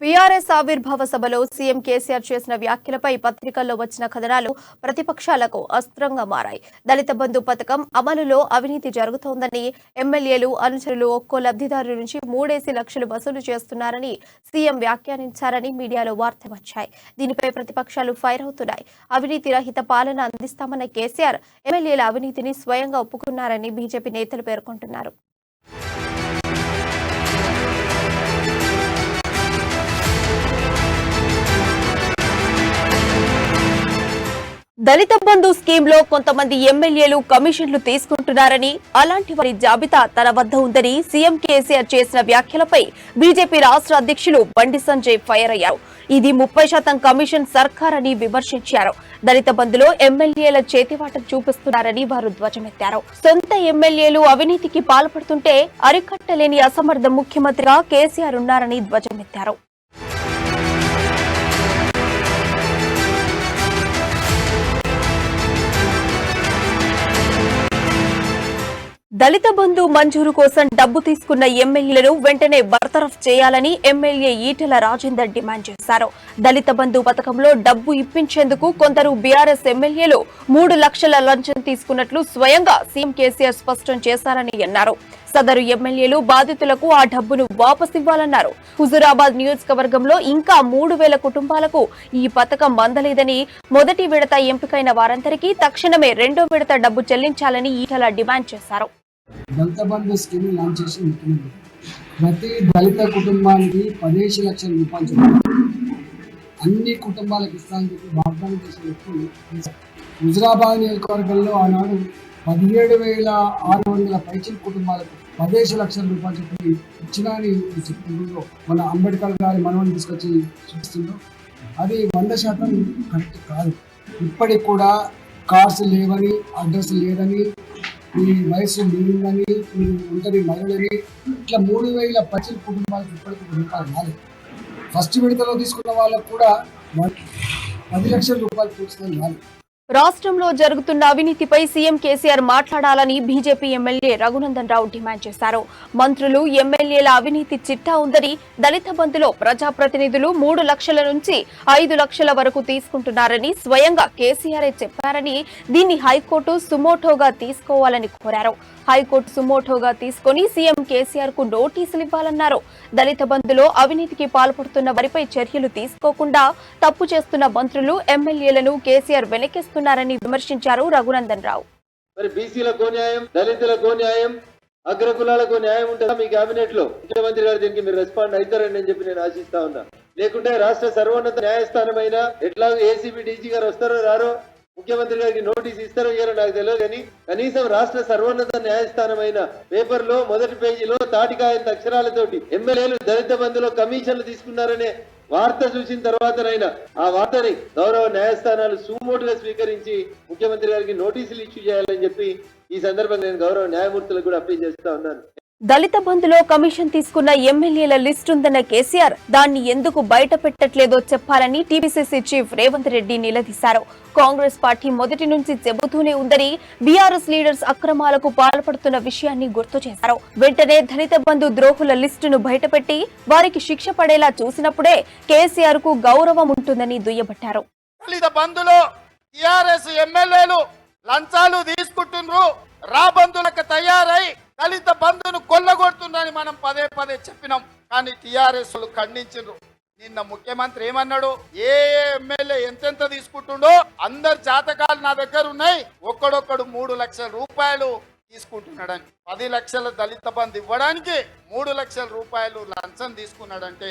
TRS ఆవిర్భావ సభలో CM KCR చేసిన వ్యాఖ్యలపై పత్రికల్లో వచ్చిన కథనాలు ప్రతిపక్షాలకు అస్త్రంగా మారాయి. దళిత బంధు పథకం అమలులో అవినీతి జరుగుతోందని, ఎమ్మెల్యేలు, అనుచరులు ఒక్కో లబ్ధిదారు నుంచి 3 లక్షలు వసూలు చేస్తున్నారని సీఎం వ్యాఖ్యానించారని మీడియాలో వార్తలు వచ్చాయి. దీనిపై ప్రతిపక్షాలు ఫైర్ అవుతున్నాయి. అవినీతి రహిత పాలన అందిస్తామన్న కేసీఆర్ ఎమ్మెల్యేల అవినీతిని స్వయంగా ఒప్పుకున్నారని బీజేపీ నేతలు పేర్కొంటున్నారు. దళిత బంధు స్కీమ్ లో కొంతమంది ఎమ్మెల్యేలు కమిషన్లు తీసుకుంటున్నారని, అలాంటి వారి జాబితా తన వద్ద ఉందని సీఎం కేసీఆర్ చేసిన వ్యాఖ్యలపై బీజేపీ రాష్ట్ర అధ్యక్షులు బండి సంజయ్ ఫైర్ అయ్యారు. ఇది 30% కమిషన్ సర్కార్ అని విమర్శించారు. దళిత బంధులో ఎమ్మెల్యేల చేతివాటం చూపిస్తున్నారని వారు ధ్వజమెత్తారు. సొంత ఎమ్మెల్యేలు అవినీతికి పాల్పడుతుంటే అరికట్టలేని అసమర్థ ముఖ్యమంత్రిగా కేసీఆర్ ఉన్నారని ధ్వజమెత్తారు. దళిత బంధు మంజూరు కోసం డబ్బు తీసుకున్న ఎమ్మెల్యేలను వెంటనే బర్తరఫ్ చేయాలని ఎమ్మెల్యే ఈటెల రాజేందర్ డిమాండ్ చేశారు. దళిత బంధు పథకంలో డబ్బు ఇప్పించేందుకు కొందరు బీఆర్ఎస్ ఎమ్మెల్యేలు 3 లక్షల లంచం తీసుకున్నట్లు స్వయంగా సీఎం కేసీఆర్ స్పష్టం చేశారని అన్నారు. సదరు ఎమ్మెల్యేలు బాధితులకు ఆ డబ్బును వాపసివ్వాలన్నారు. హుజూరాబాద్ నియోజకవర్గంలో ఇంకా 3,000 కుటుంబాలకు ఈ పథకం అందలేదని, మొదటి విడత ఎంపికైన వారందరికీ తక్షణమే 2వ విడత డబ్బు చెల్లించాలని ఈటెల డిమాండ్ చేశారు. దళిత బంధు స్కీమ్ లాంచ్ చేసి ముఖ్యమంత్రి ప్రతి దళిత కుటుంబానికి 15 లక్షల రూపాయలు చొప్పున అన్ని కుటుంబాలకు ఇస్తానని చెప్పి వాగ్దానం చేసిన వ్యక్తి హుజూరాబాద్ నియోజకవర్గంలో ఆనాడు 17,600 పైచిల్ కుటుంబాలకు 15 లక్షల రూపాయలు చెప్పి ఇచ్చినని చెప్తుందో మన అంబేద్కర్ గారి మనవని తీసుకొచ్చి చూపిస్తుందో అది 100% కరెక్ట్ కాదు. ఇప్పటికి కూడా కార్డ్స్ లేవని, అడ్రస్ లేదని, మీ వయసు మీరిందని, మీరు ఒంటరి మహిళని, ఇట్లా 3,000 పైచిల్ కుటుంబాలకు ఇప్పటికి రూపాయలు రాలేదు. ఫస్ట్ విడతలో తీసుకున్న వాళ్ళకు కూడా 10 లక్షల రూపాయలు పూర్తిగా రాలేదు. రాష్ట్రంలో జరుగుతున్న అవినీతిపై సీఎం కేసీఆర్ మాట్లాడాలని BJP MLA Raghunandan Rao demand చేశారు. మంత్రులు, ఎమ్మెల్యేల అవినీతి చిట్టా ఉందని, దళిత బంధులో ప్రజాప్రతినిధులు 3 లక్షల నుంచి 5 లక్షల వరకు తీసుకుంటున్నారని స్వయంగా కేసీఆర్ చెప్పారని, దీన్ని హైకోర్టు సుమోటోగా తీసుకోవాలని కోరారు. హైకోర్టు సుమోటోగా తీసుకుని సీఎం కేసీఆర్ కు నోటీసులు ఇవ్వాలన్నారు. దళిత బంధులో అవినీతికి పాల్పడుతున్న వారిపై చర్యలు తీసుకోకుండా తప్పు చేస్తున్న మంత్రులు, ఎమ్మెల్యేలను కేసీఆర్ వెనకేస్తున్నారని విమర్శించారు రఘునందన్ రావు. మరి బీసీలకు న్యాయం, దళితులకు న్యాయం, అగ్రకులాలకు న్యాయం ఉంటుందా మీ కేబినెట్ లో? ముఖ్యమంత్రి గారు దీనికి మీరు రెస్పాండ్ అవుతారని నేను చెప్పి నేను ఆశిస్తా ఉన్నా. లేకుంటే రాష్ట్ర సర్వోన్నత న్యాయస్థానమైన ఎట్లా ఏసీబీ డీజీ గారు వస్తారో రారో, ముఖ్యమంత్రి గారికి నోటీస్ ఇస్తారో ఇయ్యారో నాకు తెలియదు, కానీ కనీసం రాష్ట్ర సర్వోన్నత న్యాయస్థానమైన పేపర్ లో మొదటి పేజీలో తాటికాయంత అక్షరాలతోటి ఎమ్మెల్యేలు దళిత బంధులో కమిషన్లు తీసుకున్నారనే వార్త చూసిన తర్వాతనైనా ఆ వార్తని గౌరవ న్యాయస్థానాలు సుమోటుగా స్వీకరించి ముఖ్యమంత్రి గారికి నోటీసులు ఇష్యూ చేయాలని చెప్పి ఈ సందర్భంగా నేను గౌరవ న్యాయమూర్తులకు కూడా అప్పీల్ చేస్తా ఉన్నాను. దళిత బంధులో కమిషన్ తీసుకున్న ఎమ్మెల్యేల లిస్ట్ ఉందన్న కేసీఆర్ దాన్ని ఎందుకు బయట పెట్టట్లేదో చెప్పాలని టీపీసీసీ చీఫ్ రేవంత్ రెడ్డి నిలదీశారు. కాంగ్రెస్ పార్టీ మొదటి నుంచి చెబుతూనే ఉందని, బీఆర్ఎస్ లీడర్స్ అక్రమాలకు పాల్పడుతున్న విషయాన్ని గుర్తు చేశారు. వెంటనే దళిత బంధు ద్రోహుల లిస్టును బయటపెట్టి వారికి శిక్ష పడేలా చూసినప్పుడే కేసీఆర్ కు గౌరవం ఉంటుందని దుయ్యబట్టారు. దళిత బంధులో టీఆర్ఎస్ ఎమ్మెల్యేలు లంచాలు తీసుకుంటున్నారు, రాబంధులకు తయారై దళిత బంధును కొల్లగొడుతుందని మనం పదే పదే చెప్పినాం. కానీ టీఆర్ఎస్ ఖండించారు. నిన్న ముఖ్యమంత్రి ఏమన్నాడు? ఏ ఎమ్మెల్యే ఎంతెంత తీసుకుంటుండో అందరి జాతకాలు నా దగ్గర ఉన్నాయి, ఒక్కడొక్కడు 3 లక్షల రూపాయలు తీసుకుంటున్నాడని. 10 లక్షల దళిత బంధు ఇవ్వడానికి 3 లక్షల రూపాయలు లంచం తీసుకున్నాడంటే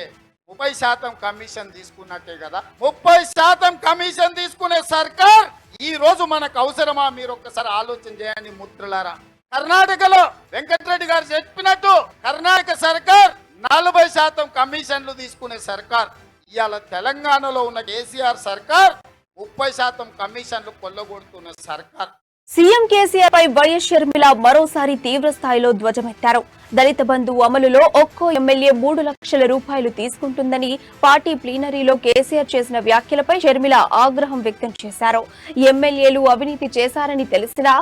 30% కమిషన్ తీసుకున్నట్టే కదా. 30% కమిషన్ తీసుకునే సర్కార్ ఈ రోజు మనకు అవసరమా? మీరు ఒక్కసారి ఆలోచన చేయండి మిత్రులారా. కర్ణాటకలో వెంకటరెడ్డి గారు చెప్పినట్టు కర్ణాటక సర్కార్ 40% కమిషన్లు తీసుకునే సర్కార్. ఇవాళ తెలంగాణలో ఉన్న కేసీఆర్ సర్కార్ 30% కమిషన్లు కొల్లగొడుతున్న సర్కార్. సీఎం కేసీఆర్ పై వైఎస్ షర్మిల మరోసారి తీవ్ర స్థాయిలో ధ్వజమెత్తారు. దళిత బంధు అమలులో ఒక్కో ఎమ్మెల్యే 3 లక్షల రూపాయలు తీసుకుంటుందని పార్టీ ప్లీనరీలో కేసీఆర్ చేసిన వ్యాఖ్యలపై షర్మిల ఆగ్రహం వ్యక్తం చేశారు. ఎమ్మెల్యేలు అవినీతి చేశారని తెలిసినా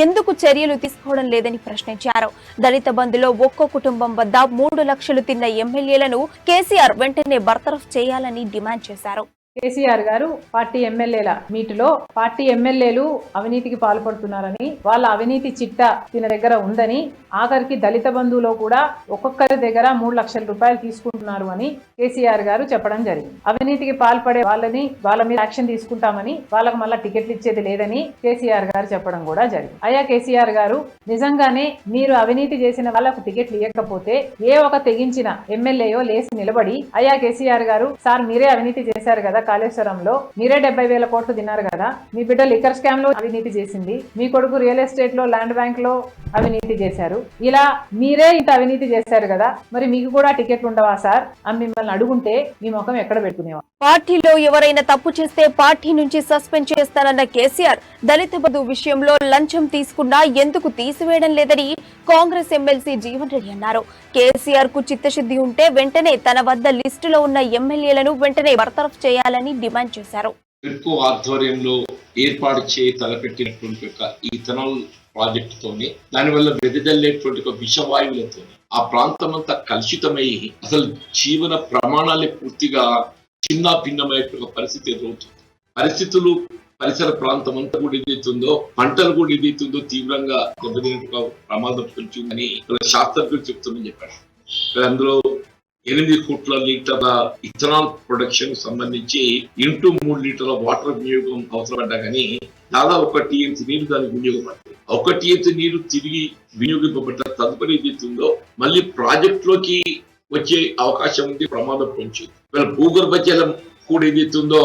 ఎందుకు చర్యలు తీసుకోవడం లేదని ప్రశ్నించారు. దళిత బంధులో ఒక్కో కుటుంబం వద్ద 3 లక్షలు తిన్న ఎమ్మెల్యేలను కేసీఆర్ వెంటనే బర్తరఫ్ చేయాలని డిమాండ్ చేశారు. కేసీఆర్ గారు పార్టీ ఎమ్మెల్యేల మీటులో పార్టీ ఎమ్మెల్యేలు అవినీతికి పాల్పడుతున్నారని, వాళ్ళ అవినీతి చిట్టా తిన దగ్గర ఉందని, ఆఖరికి దళిత బంధువులో కూడా ఒక్కొక్కరి దగ్గర 3 లక్షల రూపాయలు తీసుకుంటున్నారు అని కేసీఆర్ గారు చెప్పడం జరిగింది. అవినీతికి పాల్పడే వాళ్ళ మీద యాక్షన్ తీసుకుంటామని, వాళ్ళకు మళ్ళీ టికెట్లు ఇచ్చేది లేదని కేసీఆర్ గారు చెప్పడం కూడా జరిగింది. అయ్యా కేసీఆర్ గారు, నిజంగానే మీరు అవినీతి చేసిన వాళ్ళకు టికెట్లు ఇవ్వకపోతే ఏ ఒక తెగించిన ఎమ్మెల్యేయో లేసి నిలబడి, అయ్యా కేసీఆర్ గారు, సార్ మీరే అవినీతి చేశారు కదా, కాళేశ్వరంలో మీరే 70,000 కోట్లు తిన్నారు కదా, మీ బిడ్డ లిక్కర్ స్కామ్ లో అవినీతి చేసింది, మీ కొడుకు రియల్ ఎస్టేట్ లో ల్యాండ్ బ్యాంక్ లో అవినీతి చేశారు, ఇలా మీరే ఇంత అవినీతి చేశారు కదా, మరి మీకు కూడా టికెట్లు ఉండవా సార్ అని మిమ్మల్ని అడుగుంటే మీ ముఖం ఎక్కడ పెట్టుకునేవారు? పార్టీలో ఎవరైనా తప్పు చేస్తే పార్టీ నుంచి సస్పెండ్ చేస్తానన్న కేసీఆర్ దళిత బంధు విషయంలో లంచం తీసుకున్నా ఎందుకు తీసివేయడం లేదని కాంగ్రెస్ ఎమ్మెల్సీ జీవన్ రెడ్డి అన్నారు. కేసీఆర్ కు చిత్తశుద్ధి ఉంటే వెంటనే తన వద్ద లిస్టులో ఉన్న ఎమ్మెల్యేలను వెంటనే బర్తరఫ్ చేయాలని డిమాండ్ చేశారు. ట్రిప్కో ఆధ్వర్యంలో ఏర్పాటు చేయి తలపెట్టినటువంటి ఈథనాల్ ప్రాజెక్టుతోని, దానివల్ల వెదజల్లేటువంటి విషవాయువులతో ఆ ప్రాంతం అంతా కలుషితమై అసలు జీవన ప్రమాణాలే పూర్తిగా చిన్న భిన్నమైనటువంటి పరిస్థితి ఎదురవుతుంది. పరిస్థితులు పరిసర ప్రాంతం అంతా కూడా ఏదైతుందో, పంటలు కూడా ఏదైతుందో తీవ్రంగా దెబ్బతిన ప్రమాదం పెంచుందని శాస్త్రజ్ఞులు చెప్తుందని చెప్పారు. అందులో 8 కోట్ల లీటర్ల ఇథనాల్ ప్రొడక్షన్ సంబంధించి 3 లీటర్ల వాటర్ వినియోగం అవసరపడ్డా కానీ దాదాపు 1 టీఎంసీ నీరు దానికి వినియోగపడుతుంది. 1 టీఎంసీ నీరు తిరిగి వినియోగింపబడ్డ తదుపరి ఏదైతుందో మళ్ళీ ప్రాజెక్ట్ లోకి వచ్చే అవకాశం ఉంది, ప్రమాదం పొంచింది. వీళ్ళ భూగర్భ జలం కూడా ఏదైతుందో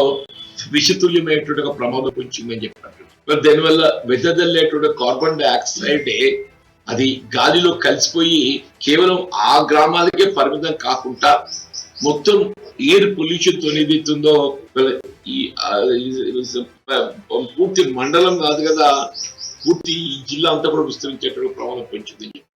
విషతుల్యమైనటువంటి ప్రమాదం పొంచిందని చెప్పారు. దానివల్ల వెదజల్లేటువంటి కార్బన్ డైఆక్సైడ్ అది గాలిలో కలిసిపోయి కేవలం ఆ గ్రామాలకే పరిమితం కాకుండా మొత్తం ఎయిర్ పొల్యూషన్ తో ఏదైతుందో పూర్తి మండలం కాదు కదా, పూర్తి జిల్లా అంతా కూడా విస్తరించేటువంటి ప్రమాదం పొంచిందని చెప్పారు.